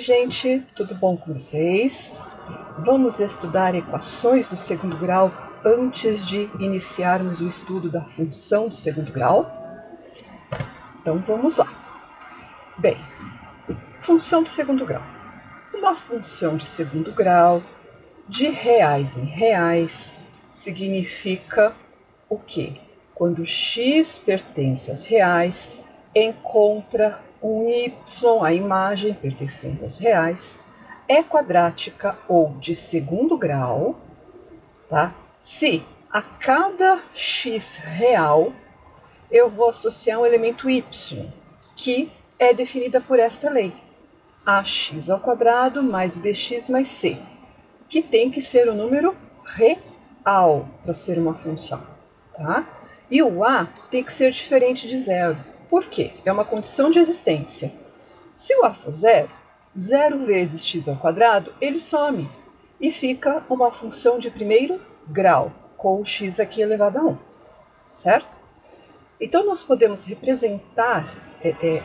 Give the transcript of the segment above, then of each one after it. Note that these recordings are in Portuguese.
gente, tudo bom com vocês? Vamos estudar equações do segundo grau antes de iniciarmos o estudo da função do segundo grau? Então vamos lá. Bem, função do segundo grau. Uma função de segundo grau, de reais em reais, significa o quê? Quando x pertence aos reais, encontra um y, a imagem pertencendo aos reais, é quadrática ou de segundo grau, tá? Se a cada x real eu vou associar um elemento y, que é definida por esta lei, ax ao quadrado mais bx mais c, que tem que ser um número real para ser uma função, tá? E o a tem que ser diferente de zero. Por quê? É uma condição de existência. Se o a for zero, 0 vezes x ao quadrado, ele some e fica uma função de primeiro grau, com o x aqui elevado a 1, certo? Então, nós podemos representar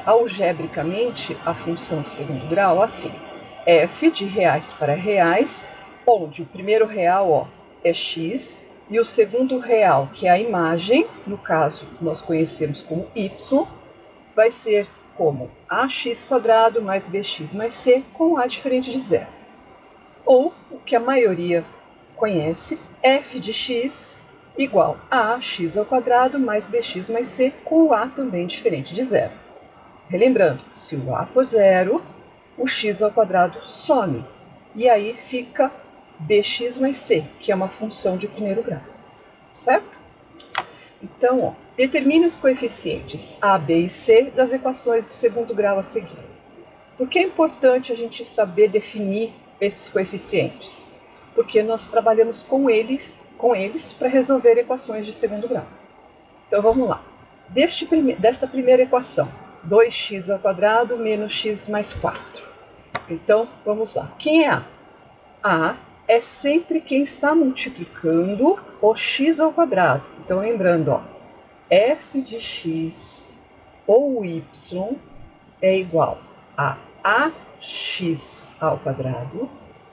algebricamente a função de segundo grau assim: f de reais para reais, onde o primeiro real é x, e o segundo real, que é a imagem, no caso nós conhecemos como y, vai ser como ax² mais bx mais c com a diferente de zero. Ou, o que a maioria conhece, f de x igual a ax² mais bx mais c com o a também diferente de zero. Relembrando, se o a for zero, o x² some. E aí fica bx mais c, que é uma função de primeiro grau. Certo? Então, determine os coeficientes a, b e c das equações do segundo grau a seguir. Por que é importante a gente saber definir esses coeficientes? Porque nós trabalhamos com eles para resolver equações de segundo grau. Então, vamos lá. Desta primeira equação, 2x² menos x mais 4. Então, vamos lá. Quem é a? A é sempre quem está multiplicando o x². Então, lembrando, f de x ou y é igual a ax²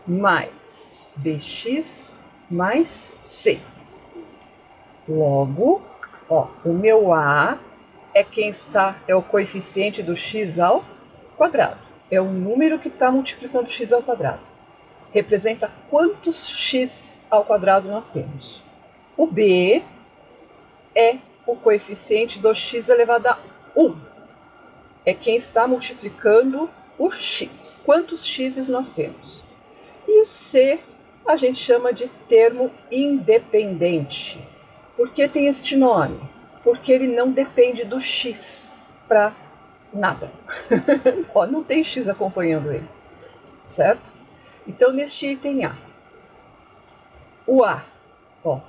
mais bx mais c. Logo, o meu a é o coeficiente do x ao quadrado. É o número que está multiplicando x ao quadrado. Representa quantos x ao quadrado nós temos. O b é o coeficiente do x elevado a 1. É quem está multiplicando o x. Quantos x's nós temos? E o c a gente chama de termo independente. Por que tem este nome? Porque ele não depende do x para nada. Não tem x acompanhando ele, certo? Então, neste item A, o A,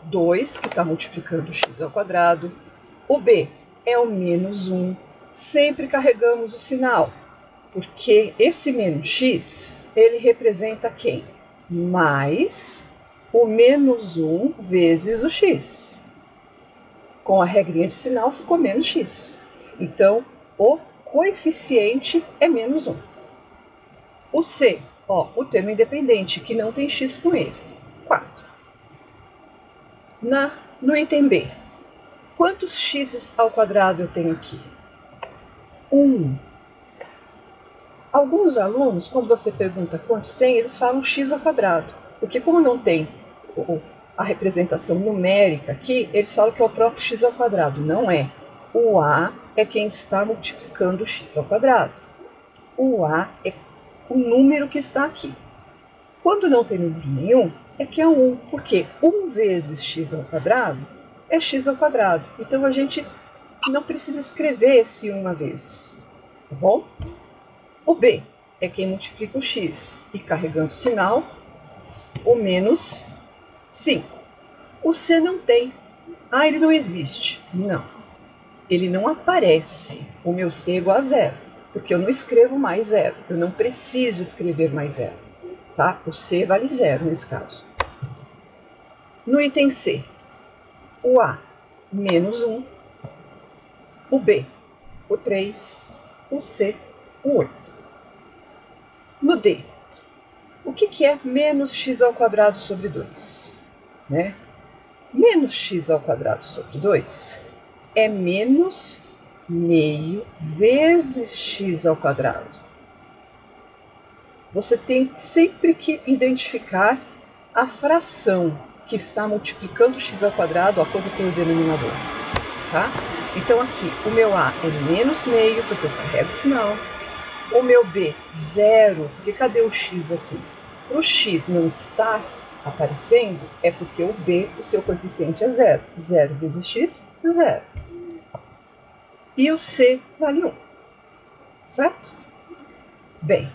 2, que está multiplicando x ao quadrado. O B é o menos 1. Sempre carregamos o sinal, porque esse menos x, ele representa quem? Mais o menos 1 vezes o x. Com a regrinha de sinal, ficou menos x. Então, o coeficiente é menos 1. O C, o termo independente, que não tem x com ele, 4. No item B, quantos x ao quadrado eu tenho aqui? 1. Alguns alunos, quando você pergunta quantos tem, eles falam x ao quadrado. Porque como não tem a representação numérica aqui, eles falam que é o próprio x ao quadrado. Não é. O a é quem está multiplicando o x ao quadrado. O a é o número que está aqui. Quando não tem número nenhum, é que é 1, porque 1 vezes x ao quadrado é x ao quadrado. Então, a gente não precisa escrever esse 1 vezes, tá bom? O b é quem multiplica o x e, carregando o sinal, o menos 5. O c não tem. Ele não existe. Não. Ele não aparece. O meu c é igual a 0. Porque eu não escrevo mais 0. Eu não preciso escrever mais 0. Tá? O c vale 0 nesse caso. No item C, o A, menos 1. O B, o 3. O C, o 8. No D, o que é menos x ao quadrado sobre 2? Né? Menos x ao quadrado sobre 2 é menos meio vezes x ao quadrado. Você tem sempre que identificar a fração que está multiplicando x ao quadrado, ó, quando tem o denominador. Tá? Então aqui, o meu A é menos meio, porque eu carrego o sinal. O meu B, zero, porque cadê o x aqui? Para o x não estar aparecendo, é porque o B, o seu coeficiente é zero. Zero vezes x, zero. E o C vale 1. Certo? Bem,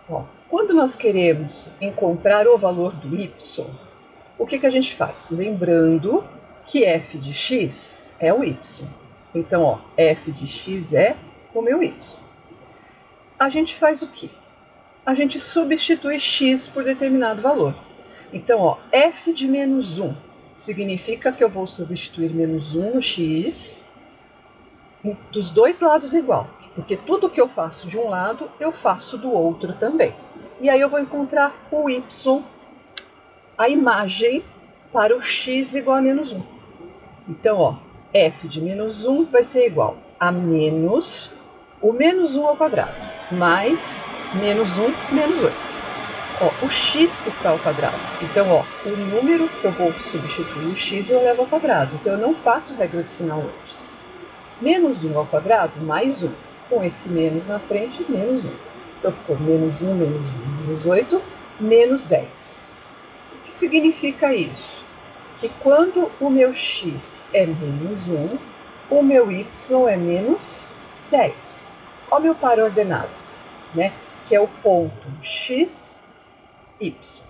ó, quando nós queremos encontrar o valor do y, o que a gente faz? Lembrando que f de x é o y. Então, ó, f de x é o meu y. A gente faz o quê? A gente substitui x por determinado valor. Então, ó, f de menos 1 significa que eu vou substituir menos 1 no x dos dois lados do igual, porque tudo que eu faço de um lado, eu faço do outro também. E aí eu vou encontrar o y, a imagem para o x igual a menos 1. Então, ó, f de menos 1 vai ser igual a menos o menos 1 ao quadrado, mais menos 1 menos 8. Ó, o x está ao quadrado. Então, ó, o número que eu vou substituir o x eu levo ao quadrado. Então, eu não faço regra de sinal antes. Menos 1 ao quadrado mais 1. Com esse menos na frente, menos 1. Então, ficou menos 1, menos 1, menos 8, menos 10. O que significa isso? Que quando o meu x é menos 1, o meu y é menos 10. Olha o meu par ordenado, né? Que é o ponto x, y.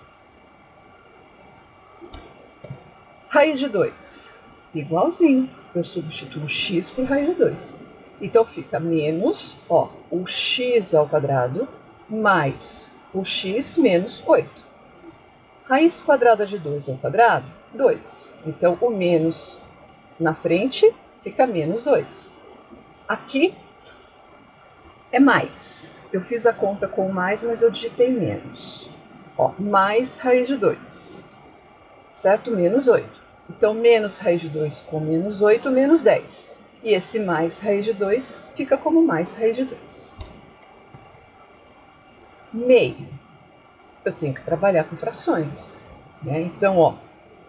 Raiz de 2, igualzinho. Eu substituo x por raiz de 2. Então, fica menos, ó, o x ao quadrado mais o x menos 8. Raiz quadrada de 2 ao quadrado, 2. Então, o menos na frente fica menos 2. Aqui é mais. Eu fiz a conta com mais, mas eu digitei menos. Ó, mais raiz de 2, certo? Menos 8. Então, menos raiz de 2 com menos 8, menos 10. E esse mais raiz de 2 fica como mais raiz de 2. Meio. Eu tenho que trabalhar com frações, né? Então, ó,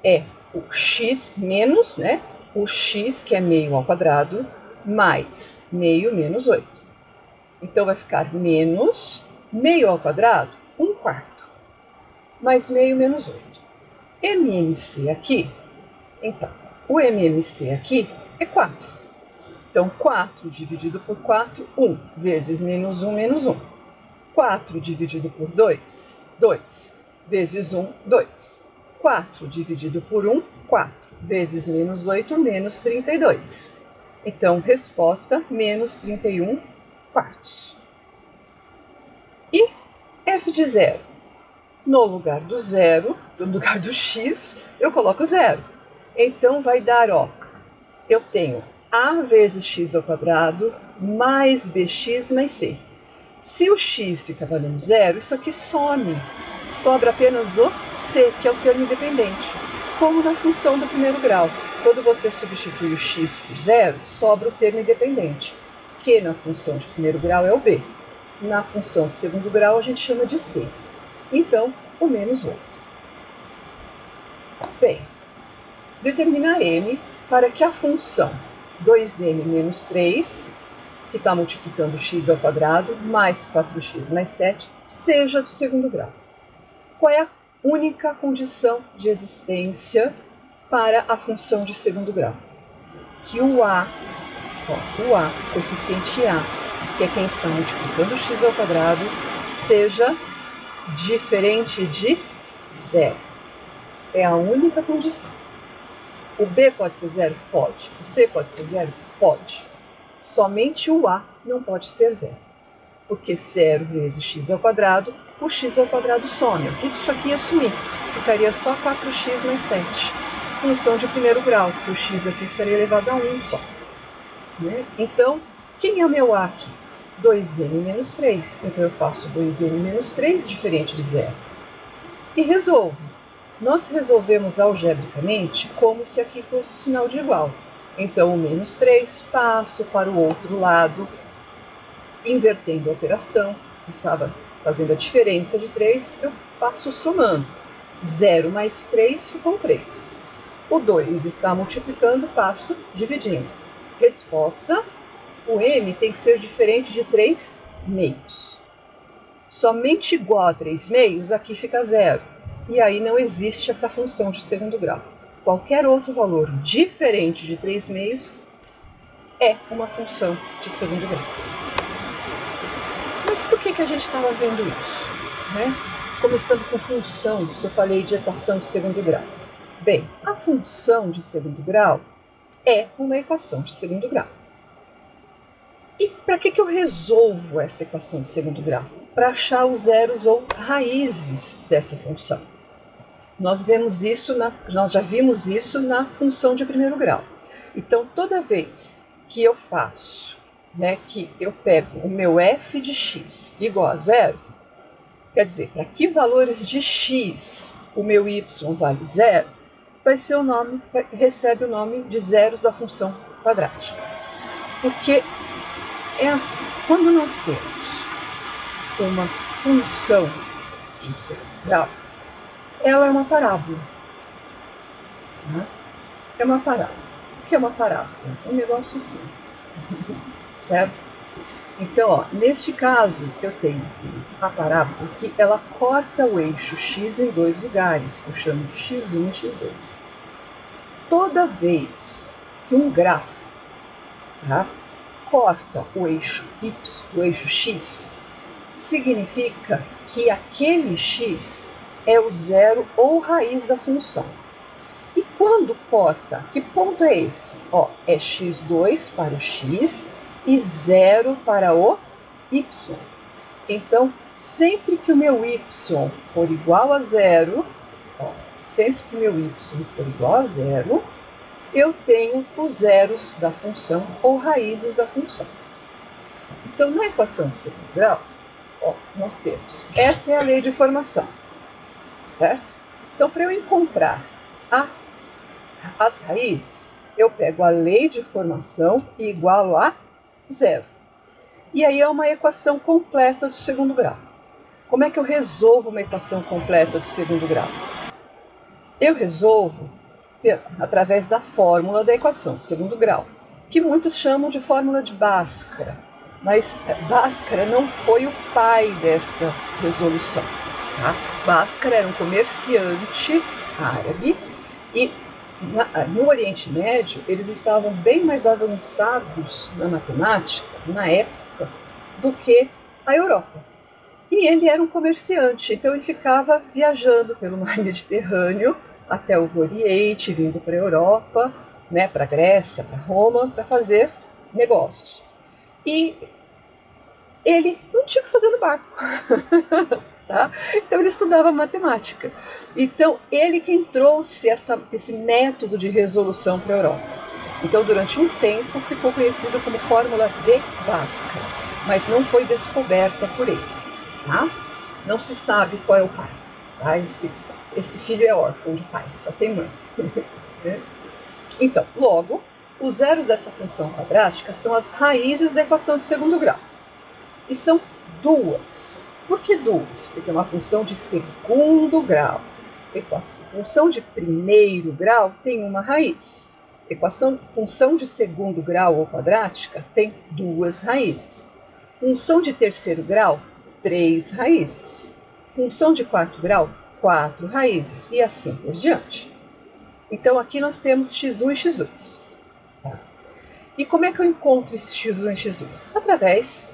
é o x menos, né? O x, que é meio ao quadrado, mais meio menos 8. Então, vai ficar menos meio ao quadrado, 1/4, mais meio menos 8. MMC aqui, então, o MMC aqui é 4. Então, 4 dividido por 4, 1, vezes menos 1, menos 1. 4 dividido por 2, 2, vezes 1, 2. 4 dividido por 1, 4, vezes menos 8, menos 32. Então, resposta, menos 31/4. E f de 0? No lugar do zero, no lugar do x, eu coloco 0. Então, vai dar, ó, eu tenho a vezes x ao quadrado mais bx mais c. Se o x fica valendo 0, isso aqui some. Sobra apenas o c, que é o termo independente. Como na função do primeiro grau. Quando você substitui o x por 0, sobra o termo independente, que na função de primeiro grau é o b. Na função de segundo grau, a gente chama de c. Então, o menos 8. Bem, determinar m para que a função 2m menos 3, que está multiplicando x ao quadrado, mais 4x mais 7, seja do segundo grau. Qual é a única condição de existência para a função de segundo grau? Que o a, o coeficiente a, que é quem está multiplicando x ao quadrado, seja diferente de 0. É a única condição. O b pode ser 0? Pode. O c pode ser 0? Pode. Somente o a não pode ser 0. Porque 0 vezes x ao quadrado, o x ao quadrado some. Tudo isso aqui ia sumir. Ficaria só 4x mais 7. Função de primeiro grau, que o x aqui estaria elevado a 1 só. Né? Então, quem é o meu a aqui? 2n menos 3. Então, eu faço 2n menos 3 diferente de zero. E resolvo. Nós resolvemos algebricamente como se aqui fosse o sinal de igual. Então, o menos 3 passo para o outro lado, invertendo a operação. Eu estava fazendo a diferença de 3, eu passo somando. 0 mais 3 ficam 3. O 2 está multiplicando, passo dividindo. Resposta, o m tem que ser diferente de 3 meios. Somente igual a 3 meios, aqui fica 0. E aí não existe essa função de segundo grau. Qualquer outro valor diferente de 3 meios é uma função de segundo grau. Mas por que a gente estava vendo isso? Né? Começando com função, se eu falei de equação de segundo grau. Bem, a função de segundo grau é uma equação de segundo grau. E para que eu resolvo essa equação de segundo grau? Para achar os zeros ou raízes dessa função. Nós já vimos isso na função de primeiro grau. Então, toda vez que eu faço, que eu pego o meu f de x igual a zero, quer dizer, para que valores de x o meu y vale zero, recebe o nome de zeros da função quadrática. Porque é assim, quando nós temos uma função de segundo grau, ela é uma parábola. Né? É uma parábola. O que é uma parábola? Um negócio assim. Certo? Então, neste caso, eu tenho a parábola que ela corta o eixo x em dois lugares, que eu chamo de x1 e x2. Toda vez que um grafo corta o eixo y, o eixo x, significa que aquele x é o zero ou raiz da função. E quando corta, que ponto é esse? É x2 para o x e 0 para o y. Então, sempre que o meu y for igual a zero, eu tenho os zeros da função ou raízes da função. Então, na equação de segundo grau, nós temos, essa é a lei de formação, certo? Então, para eu encontrar as raízes, eu pego a lei de formação e igualo a zero. E aí é uma equação completa do segundo grau. Como é que eu resolvo uma equação completa do segundo grau? Eu resolvo através da fórmula da equação, segundo grau, que muitos chamam de fórmula de Bhaskara. Mas Bhaskara não foi o pai desta resolução. Tá? Bhaskara era um comerciante árabe e no Oriente Médio eles estavam bem mais avançados na matemática, na época, do que a Europa. E ele era um comerciante, então ele ficava viajando pelo mar Mediterrâneo até o Oriente, vindo para a Europa, para a Grécia, para Roma, para fazer negócios. E ele não tinha o que fazer no barco. Tá? Então ele estudava matemática. Então ele quem trouxe esse método de resolução para a Europa. Então durante um tempo ficou conhecido como fórmula de Bhaskara, mas não foi descoberta por ele. Tá? Não se sabe qual é o pai. Tá? Esse filho é órfão de pai, só tem mãe. Então, logo, os zeros dessa função quadrática são as raízes da equação de segundo grau. E são duas. Por que duas? Porque é uma função de segundo grau. Função de primeiro grau tem uma raiz. Função de segundo grau ou quadrática tem duas raízes. Função de terceiro grau, 3 raízes. Função de quarto grau, 4 raízes. E assim por diante. Então aqui nós temos x1 e x2. Tá? E como é que eu encontro esse x1 e x2? Através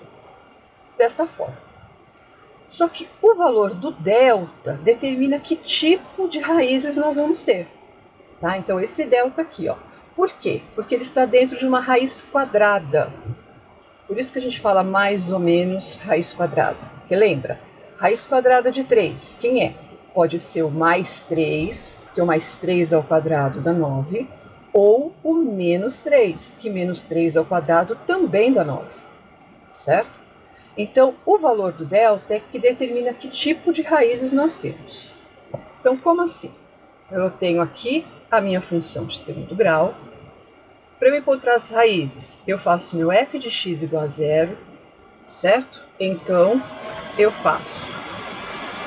desta forma. Só que o valor do delta determina que tipo de raízes nós vamos ter. Tá? Então, esse delta aqui, Por quê? Porque ele está dentro de uma raiz quadrada. Por isso que a gente fala mais ou menos raiz quadrada. Porque lembra, raiz quadrada de 3, quem é? Pode ser o mais 3, que o mais 3 ao quadrado dá 9, ou o menos 3, que menos 3 ao quadrado também dá 9. Certo? Então, o valor do delta é que determina que tipo de raízes nós temos. Então, como assim? Eu tenho aqui a minha função de segundo grau. Para eu encontrar as raízes, eu faço meu f de x igual a zero, certo? Então, eu faço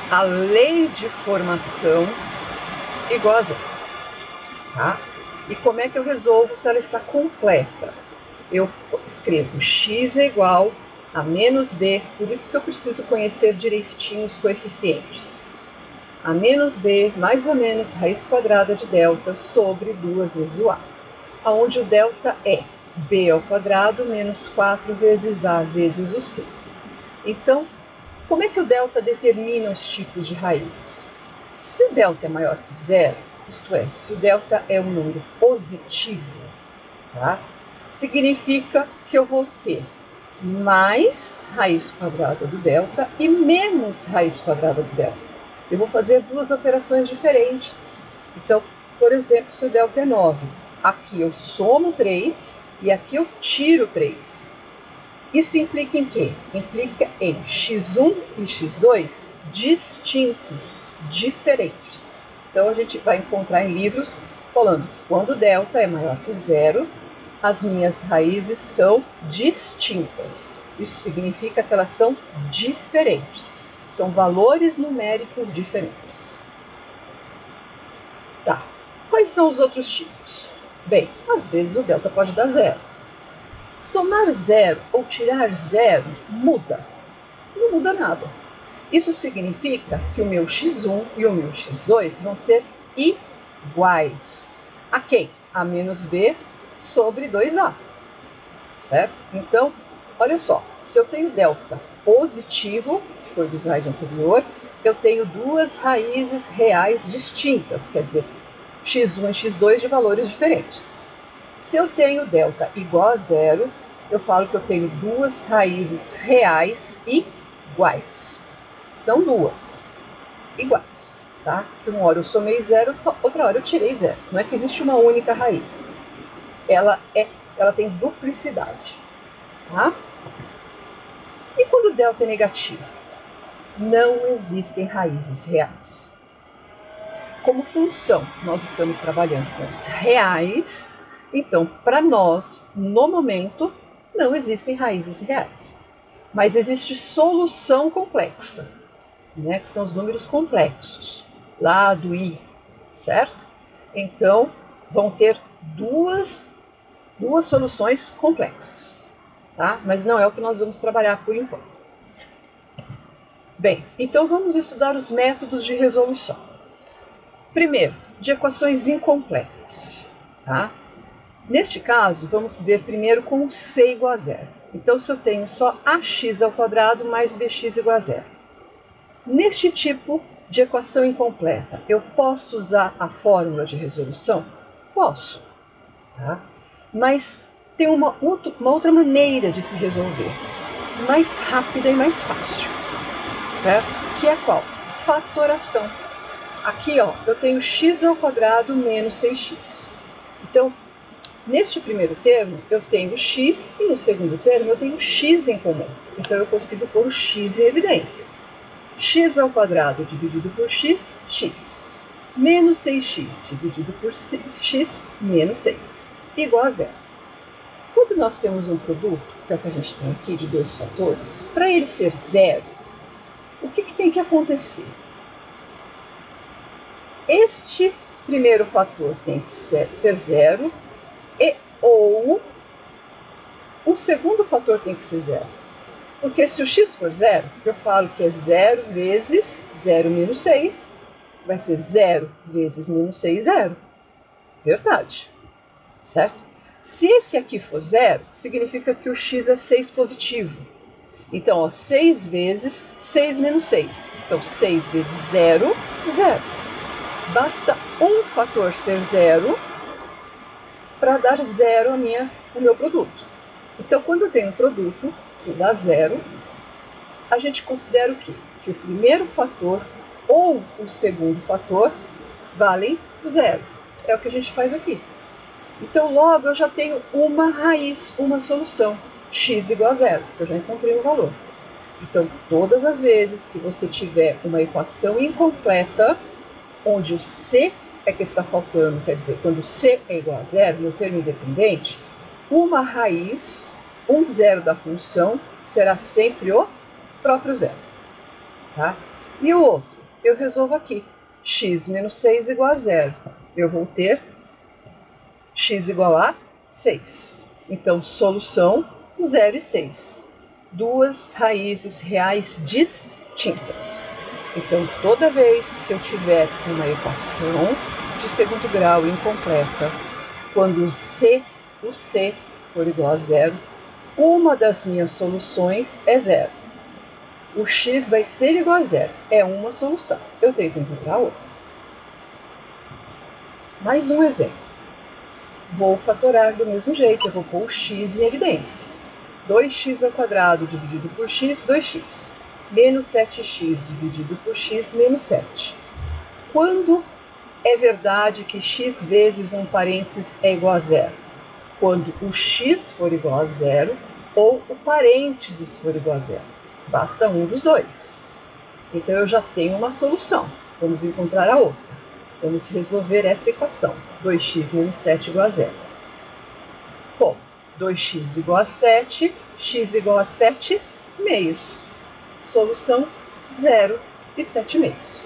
a lei de formação igual a zero, tá? E como é que eu resolvo se ela está completa? Eu escrevo x é igual a menos b, por isso que eu preciso conhecer direitinho os coeficientes. A menos b mais ou menos raiz quadrada de delta sobre 2 vezes o a, onde o delta é b ao quadrado menos 4 vezes a vezes o c. Então, como é que o delta determina os tipos de raízes? Se o delta é maior que zero, isto é, se o delta é um número positivo, tá? Significa que eu vou ter mais raiz quadrada do delta e menos raiz quadrada do delta. Eu vou fazer duas operações diferentes. Então, por exemplo, se o delta é 9, aqui eu somo 3 e aqui eu tiro 3. Isso implica em quê? Implica em x1 e x2 distintos, diferentes. Então, a gente vai encontrar em livros falando que quando o delta é maior que zero, as minhas raízes são distintas. Isso significa que elas são diferentes. São valores numéricos diferentes. Tá. Quais são os outros tipos? Bem, às vezes o delta pode dar zero. Somar zero ou tirar zero muda? Não muda nada. Isso significa que o meu x1 e o meu x2 vão ser iguais. A quem? A menos b sobre 2a. Certo? Então, olha só. Se eu tenho delta positivo, que foi do slide anterior, eu tenho duas raízes reais distintas, quer dizer, x1 e x2 de valores diferentes. Se eu tenho delta igual a zero, eu falo que eu tenho duas raízes reais iguais. São duas iguais, tá? Que uma hora eu somei zero, outra hora eu tirei zero. Não é que existe uma única raiz. Ela tem duplicidade, tá? E quando o delta é negativo? Não existem raízes reais. Como função, nós estamos trabalhando com os reais. Então, para nós, no momento, não existem raízes reais. Mas existe solução complexa, né, que são os números complexos, lá do i, certo? Então, vão ter duas soluções complexas, tá? Mas não é o que nós vamos trabalhar por enquanto. Bem, então vamos estudar os métodos de resolução. Primeiro, de equações incompletas, tá? Neste caso, vamos ver primeiro com c igual a zero. Então, se eu tenho só ax ao quadrado mais bx igual a zero. Neste tipo de equação incompleta, eu posso usar a fórmula de resolução? Posso, tá? Mas tem uma outra maneira de se resolver, mais rápida e mais fácil, certo? Que é qual? Fatoração. Aqui, ó, eu tenho x ao quadrado menos 6x. Então, neste primeiro termo, eu tenho x e no segundo termo eu tenho x em comum. Então, eu consigo pôr o x em evidência. X ao quadrado dividido por x, x. Menos 6x dividido por x, menos 6, igual a zero. Quando nós temos um produto, que é o que a gente tem aqui, de dois fatores, para ele ser zero, o que tem que acontecer? Este primeiro fator tem que ser zero ou o segundo fator tem que ser zero. Porque se o x for zero, eu falo que é 0 vezes 0 menos 6, vai ser 0 vezes menos 6, 0. Verdade, certo? Se esse aqui for zero, significa que o x é 6 positivo. Então, ó, 6 vezes 6 menos 6. Então, 6 vezes 0, 0. Basta um fator ser zero para dar zero ao meu produto. Então, quando eu tenho um produto que dá zero, a gente considera o quê? Que o primeiro fator ou o segundo fator valem zero. É o que a gente faz aqui. Então, logo, eu já tenho uma raiz, uma solução. X igual a zero. Eu já encontrei um valor. Então, todas as vezes que você tiver uma equação incompleta, onde o C é que está faltando, quer dizer, quando C é igual a zero, no termo independente, uma raiz, um zero da função, será sempre o próprio zero. Tá? E o outro, eu resolvo aqui. X menos 6 igual a zero. Eu vou ter x igual a 6. Então, solução 0 e 6. Duas raízes reais distintas. Então, toda vez que eu tiver uma equação de segundo grau incompleta, quando o C for igual a zero, uma das minhas soluções é zero. O x vai ser igual a zero. É uma solução. Eu tenho que encontrar outra. Mais um exemplo. Vou fatorar do mesmo jeito. Eu vou pôr o x em evidência. 2x ao quadrado dividido por x, 2x. Menos 7x dividido por x, menos 7. Quando é verdade que x vezes um parênteses é igual a zero? Quando o x for igual a zero ou o parênteses for igual a zero. Basta um dos dois. Então, eu já tenho uma solução. Vamos encontrar a outra. Vamos resolver esta equação. 2x menos 7 igual a zero. Bom, 2x igual a 7, x igual a 7 meios. Solução 0 e 7 meios.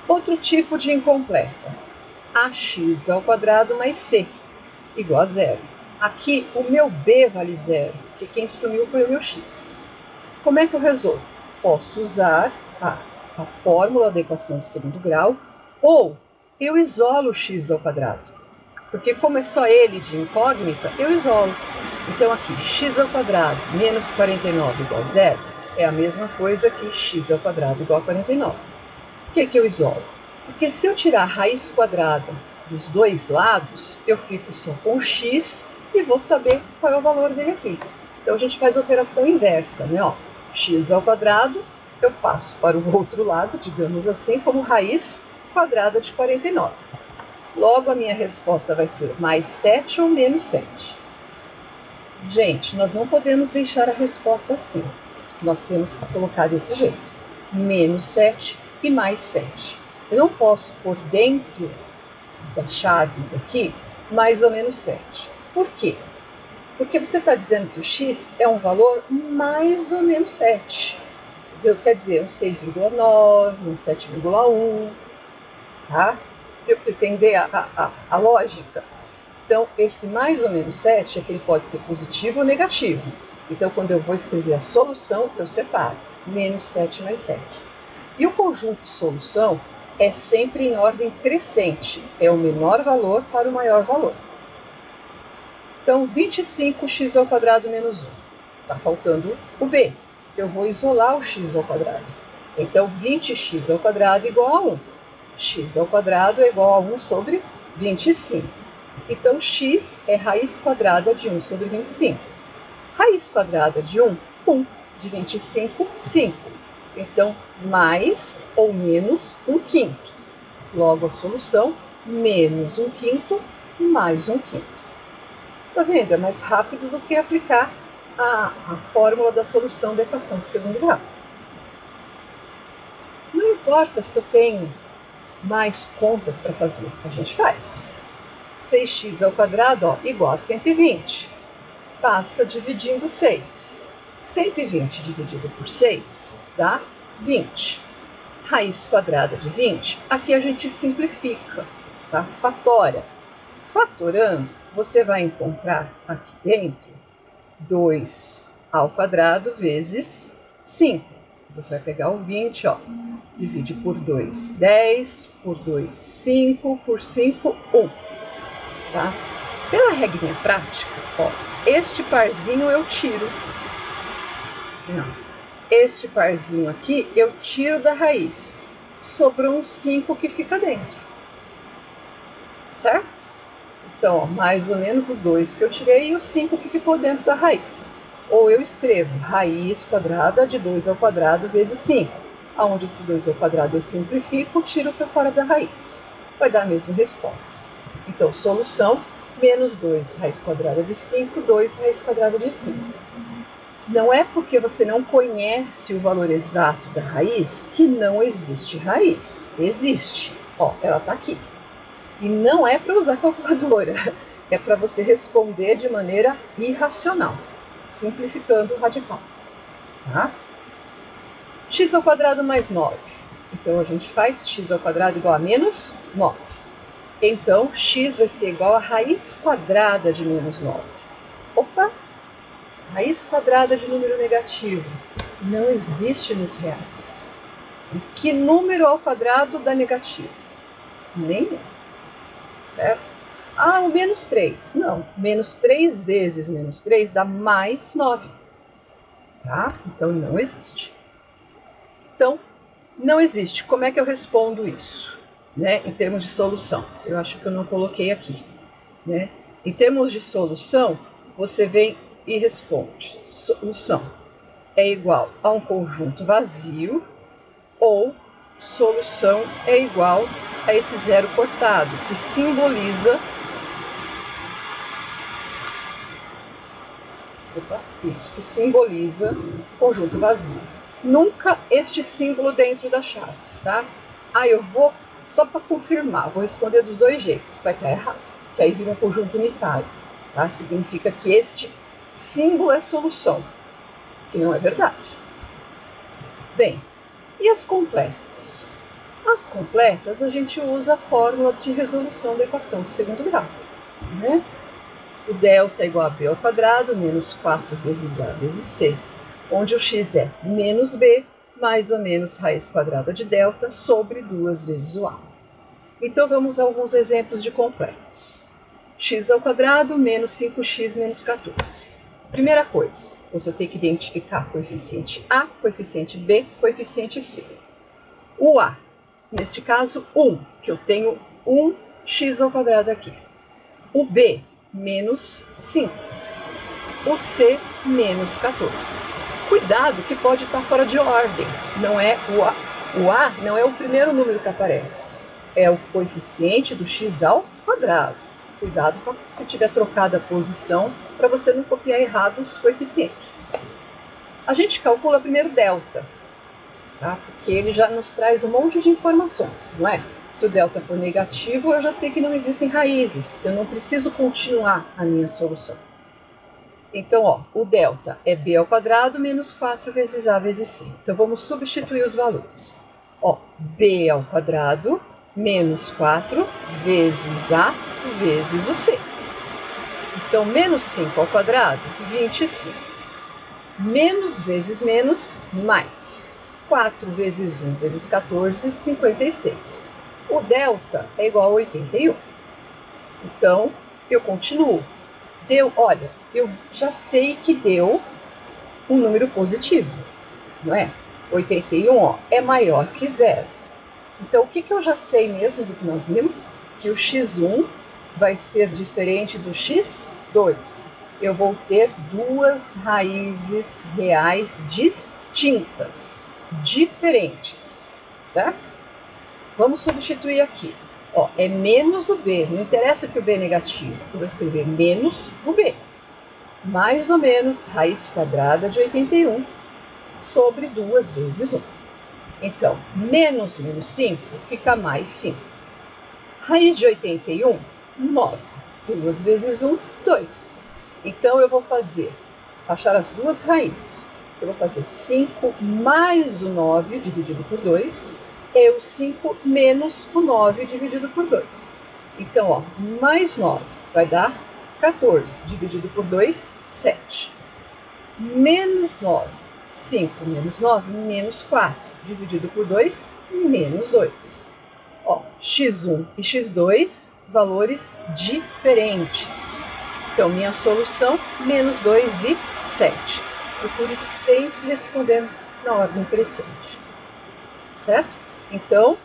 Outro tipo de incompleta. Ax ao quadrado mais c igual a zero. Aqui o meu b vale zero, porque quem sumiu foi o meu x. Como é que eu resolvo? Posso usar a fórmula da equação de segundo grau, ou eu isolo o x ao quadrado. Porque como é só ele de incógnita, eu isolo. Então aqui, x ao quadrado menos 49 igual a zero, é a mesma coisa que x ao quadrado igual a 49. Por que eu isolo? Porque se eu tirar a raiz quadrada dos dois lados, eu fico só com o x e vou saber qual é o valor dele aqui. Então a gente faz a operação inversa, né? Ó, x ao quadrado, eu passo para o outro lado, digamos assim, como raiz quadrada de 49. Logo, a minha resposta vai ser mais 7 ou menos 7. Gente, nós não podemos deixar a resposta assim. Nós temos que colocar desse jeito. Menos 7 e mais 7. Eu não posso pôr dentro das chaves aqui mais ou menos 7. Por quê? Porque você está dizendo que o x é um valor mais ou menos 7. Quer dizer, um 6,9, um 7,1. Tá? Deu para entender a lógica? Então, esse mais ou menos 7 é que ele pode ser positivo ou negativo. Então, quando eu vou escrever a solução, eu separo. Menos 7 mais 7. E o conjunto solução é sempre em ordem crescente. É o menor valor para o maior valor. Então, 25x ao quadrado menos 1. Está faltando o b. Eu vou isolar o x ao quadrado. Então, 20x ao quadrado igual a 1. X ao quadrado é igual a 1 sobre 25. Então, x é raiz quadrada de 1 sobre 25. Raiz quadrada de 1, 1. De 25, 5. Então, mais ou menos 1/5. Logo, a solução, menos 1/5 mais 1/5. Está vendo? É mais rápido do que aplicar a fórmula da solução da equação de segundo grau. Não importa se eu tenho mais contas para fazer, a gente faz. 6x ao quadrado, ó, igual a 120. Passa dividindo 6. 120 dividido por 6 dá 20. Raiz quadrada de 20, aqui a gente simplifica, tá? Fatora. Fatorando, você vai encontrar aqui dentro 2 ao quadrado vezes 5. Você vai pegar o 20, ó, divide por 2, 10, por 2, 5, por 5, 1. Tá? Pela regrinha prática, ó, este parzinho eu tiro. Não. Este parzinho aqui eu tiro da raiz. Sobrou um 5 que fica dentro. Certo? Então, ó, mais ou menos o 2 que eu tirei e o 5 que ficou dentro da raiz. Ou eu escrevo raiz quadrada de 2 ao quadrado vezes 5. Onde esse 2 ao quadrado eu simplifico, tiro para fora da raiz. Vai dar a mesma resposta. Então, solução, menos 2 raiz quadrada de 5, 2 raiz quadrada de 5. Não é porque você não conhece o valor exato da raiz que não existe raiz. Existe. Ó, ela está aqui. E não é para usar calculadora. É para você responder de maneira irracional, simplificando o radical. Tá? X ao quadrado mais 9. Então, a gente faz x ao quadrado igual a menos 9. Então, x vai ser igual a raiz quadrada de menos 9. Opa! Raiz quadrada de número negativo não existe nos reais. E que número ao quadrado dá negativo? Nenhum. Certo? Ah, o menos 3. Não, menos 3 vezes menos 3 dá mais 9. Tá? Então, não existe. Então, não existe. Como é que eu respondo isso? Né? Em termos de solução. Eu acho que eu não coloquei aqui. Né? Em termos de solução, você vem e responde. Solução é igual a um conjunto vazio ou solução é igual a esse zero cortado, que simboliza isso, que simboliza conjunto vazio. Nunca este símbolo dentro das chaves, tá? Ah, eu vou, só para confirmar, vou responder dos dois jeitos, vai estar errado, que aí vira um conjunto unitário, tá? Significa que este símbolo é solução, que não é verdade. Bem, e as completas? As completas, a gente usa a fórmula de resolução da equação de segundo grau, né? O delta é igual a b ao quadrado menos 4 vezes a vezes c, onde o x é menos b mais ou menos raiz quadrada de delta sobre 2 vezes o a. Então, vamos a alguns exemplos de completas. X ao quadrado menos 5x menos 14. Primeira coisa, você tem que identificar coeficiente A, coeficiente B, coeficiente C. O A, neste caso, 1, que eu tenho 1x ao quadrado aqui. O B, menos 5. O C, menos 14. Cuidado que pode estar fora de ordem, não é o A. O A não é o primeiro número que aparece, é o coeficiente do x ao quadrado. Cuidado se tiver trocado a posição, para você não copiar errado os coeficientes. A gente calcula primeiro delta, tá? Porque ele já nos traz um monte de informações, não é? Se o delta for negativo, eu já sei que não existem raízes, eu não preciso continuar a minha solução. Então, ó, o delta é b ao quadrado menos 4 vezes a vezes c. Então, vamos substituir os valores. Ó, b ao quadrado menos 4 vezes a vezes o c. Então, menos 5 ao quadrado, 25. Menos vezes menos, mais. 4 vezes 1 vezes 14, 56. O delta é igual a 81. Então, eu continuo. Deu, olha, eu já sei que deu um número positivo, não é? 81, ó, é maior que zero. Então, o que eu já sei mesmo do que nós vimos? Que o x1 vai ser diferente do x2. Eu vou ter duas raízes reais distintas, diferentes, certo? Vamos substituir aqui. Ó, é menos o b, não interessa que o b é negativo, eu vou escrever menos o b. Mais ou menos raiz quadrada de 81 sobre 2 vezes 1. Então, menos menos 5 fica mais 5. Raiz de 81, 9. 2 vezes 1, 2. Então, eu vou achar as duas raízes. Eu vou fazer 5 mais o 9 dividido por 2 e o 5 menos o 9 dividido por 2. Então, ó, mais 9 vai dar 14 dividido por 2, 7. Menos 9, 5 menos 9, menos 4 dividido por 2, menos 2. Ó, x1 e x2, valores diferentes. Então, minha solução, menos 2 e 7. Procure sempre responder na ordem crescente. Certo? Então,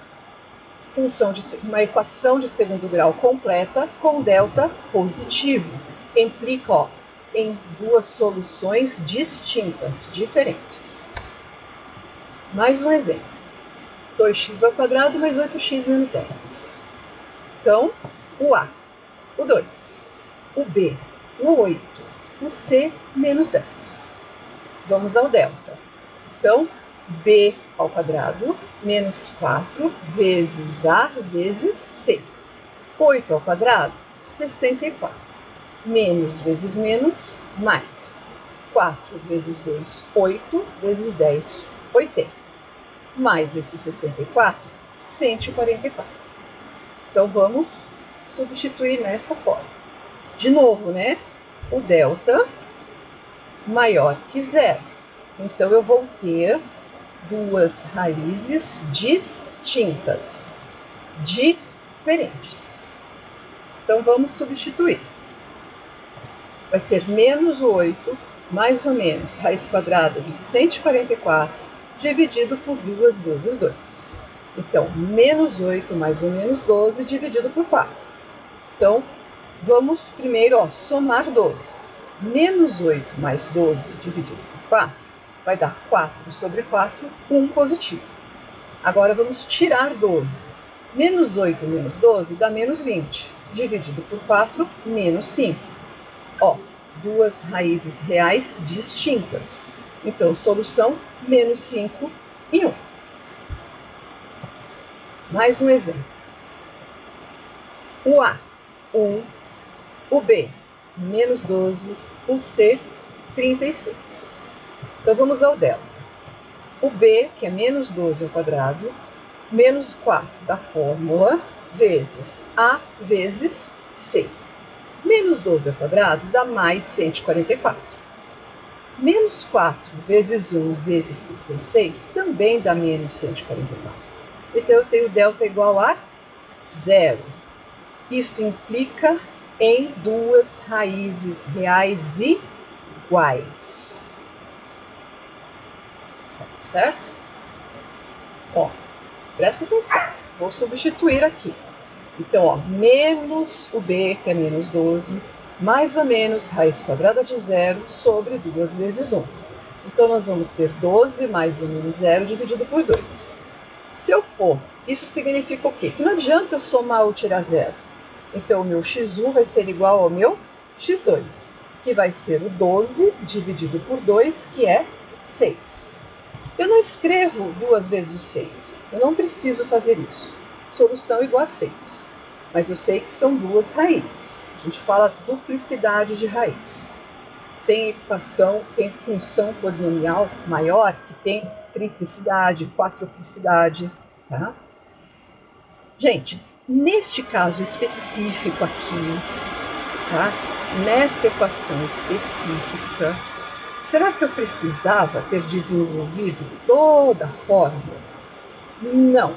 uma equação de segundo grau completa com delta positivo. Implica, ó, em duas soluções distintas, diferentes. Mais um exemplo. 2x ao quadrado mais 8x menos 10. Então, o A, o 2, o B, o 8, o C, menos 10. Vamos ao delta. Então, b ao quadrado menos 4 vezes a vezes c. 8 ao quadrado, 64. Menos vezes menos, mais. 4 vezes 2, 8, vezes 10, 80. Mais esse 64, 144. Então, vamos substituir nesta forma. De novo, né? O delta maior que zero. Então, eu vou ter duas raízes distintas, diferentes. Então, vamos substituir. Vai ser menos 8, mais ou menos, raiz quadrada de 144, dividido por 2 vezes 2. Então, menos 8 mais ou menos 12, dividido por 4. Então, vamos primeiro somar 12. Menos 8 mais 12, dividido por 4, vai dar 4 sobre 4, 1 positivo. Agora, vamos tirar 12. Menos 8 menos 12 dá menos 20, dividido por 4, menos 5. Duas raízes reais distintas. Então, solução, menos 5 e 1. Mais um exemplo. O A, 1. O B, menos 12. O C, 36. Então, vamos ao delta. O B, que é menos 12 ao quadrado, menos 4 da fórmula, vezes A vezes C. Menos 12 ao quadrado dá mais 144. Menos 4 vezes 1 vezes 36 também dá menos 144. Então, eu tenho delta igual a zero. Isto implica em duas raízes reais iguais. Certo? Presta atenção. Vou substituir aqui. Então, menos o b, que é menos 12, mais ou menos raiz quadrada de zero sobre 2 vezes 1. Então, nós vamos ter 12 mais ou menos zero dividido por 2. Se eu for, isso significa o quê? Que não adianta eu somar ou tirar zero. Então, o meu x1 vai ser igual ao meu x2, que vai ser o 12 dividido por 2, que é 6. Eu não escrevo 2 vezes o 6. Eu não preciso fazer isso. Solução igual a 6. Mas eu sei que são duas raízes. A gente fala duplicidade de raiz. Tem equação, tem função polinomial maior que tem triplicidade, quadruplicidade, tá? Gente, neste caso específico aqui, tá? Nesta equação específica, será que eu precisava ter desenvolvido toda a fórmula? Não,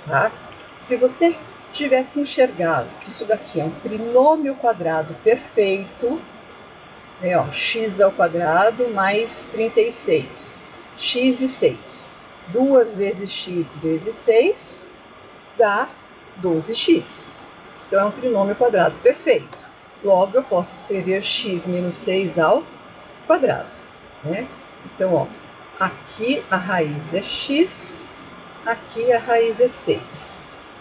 tá? Se você tivesse enxergado que isso daqui é um trinômio quadrado perfeito, x ao quadrado mais 36, x e 6. 2 vezes x vezes 6 dá 12x. Então, é um trinômio quadrado perfeito. Logo, eu posso escrever x menos 6 ao quadrado. Né? Então, aqui a raiz é x, aqui a raiz é 6.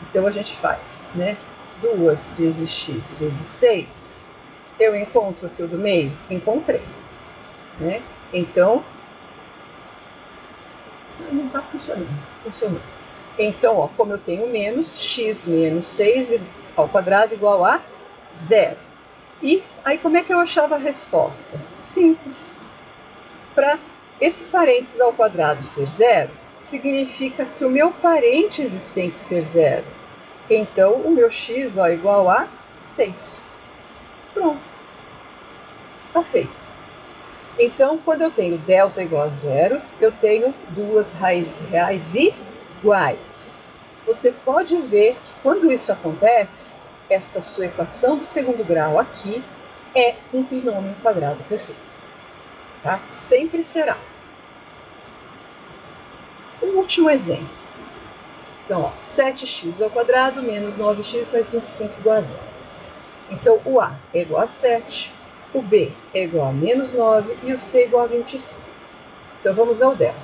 Então, a gente faz, né? 2 vezes x vezes 6. Eu encontro aqui o do meio? Encontrei. Né? Então, não está funcionando. Funcionou. Então, como eu tenho menos, x menos 6 ao quadrado igual a 0. E aí, como é que eu achava a resposta? Simples. Para esse parênteses ao quadrado ser 0, significa que o meu parênteses tem que ser 0. Então, o meu x é igual a 6. Pronto. Está feito. Então, quando eu tenho delta igual a 0, eu tenho duas raízes reais iguais. Você pode ver que quando isso acontece, esta sua equação do segundo grau aqui é um trinômio quadrado perfeito. Tá? Sempre será. Um último exemplo. Então, 7x ao quadrado menos 9x mais 25 igual a 0. Então, o A é igual a 7, o B é igual a menos 9 e o C é igual a 25. Então, vamos ao delta.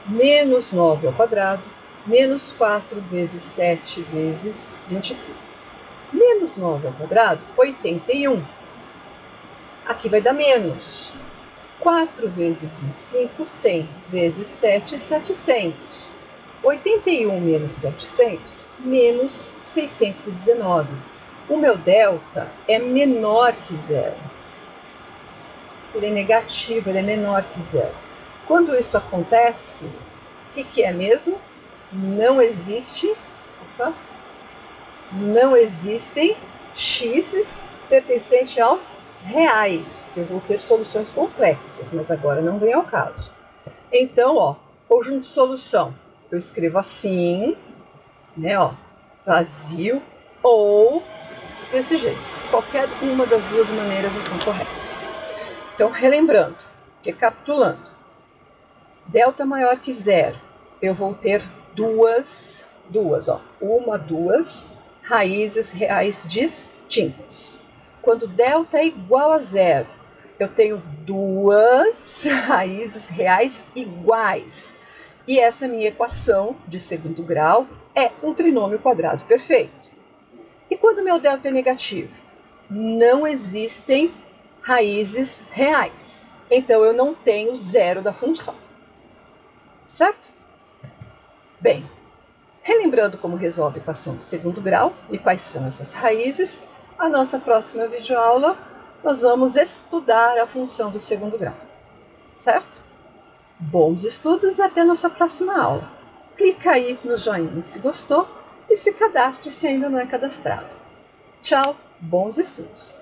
Menos 9 ao quadrado, menos 4 vezes 7 vezes 25. Menos 9 ao quadrado, 81. Aqui vai dar menos. 4 vezes 25, 100 vezes 7, 700. 81 menos 700, menos 619. O meu delta é menor que zero. Ele é negativo, ele é menor que zero. Quando isso acontece, o que é mesmo? Não existem x pertencentes aos reais. Eu vou ter soluções complexas, mas agora não vem ao caso. Então, conjunto de solução. Eu escrevo assim, né, vazio, ou desse jeito. Qualquer uma das duas maneiras estão corretas. Então, relembrando, recapitulando. Delta maior que zero, eu vou ter duas raízes reais distintas. Quando delta é igual a zero, eu tenho duas raízes reais iguais. E essa minha equação de segundo grau é um trinômio quadrado perfeito. E quando meu delta é negativo? Não existem raízes reais. Então, eu não tenho zero da função. Certo? Bem, relembrando como resolve a equação de segundo grau e quais são essas raízes, a nossa próxima videoaula nós vamos estudar a função do segundo grau. Certo? Bons estudos e até a nossa próxima aula. Clica aí no joinha se gostou e se cadastre se ainda não é cadastrado. Tchau, bons estudos!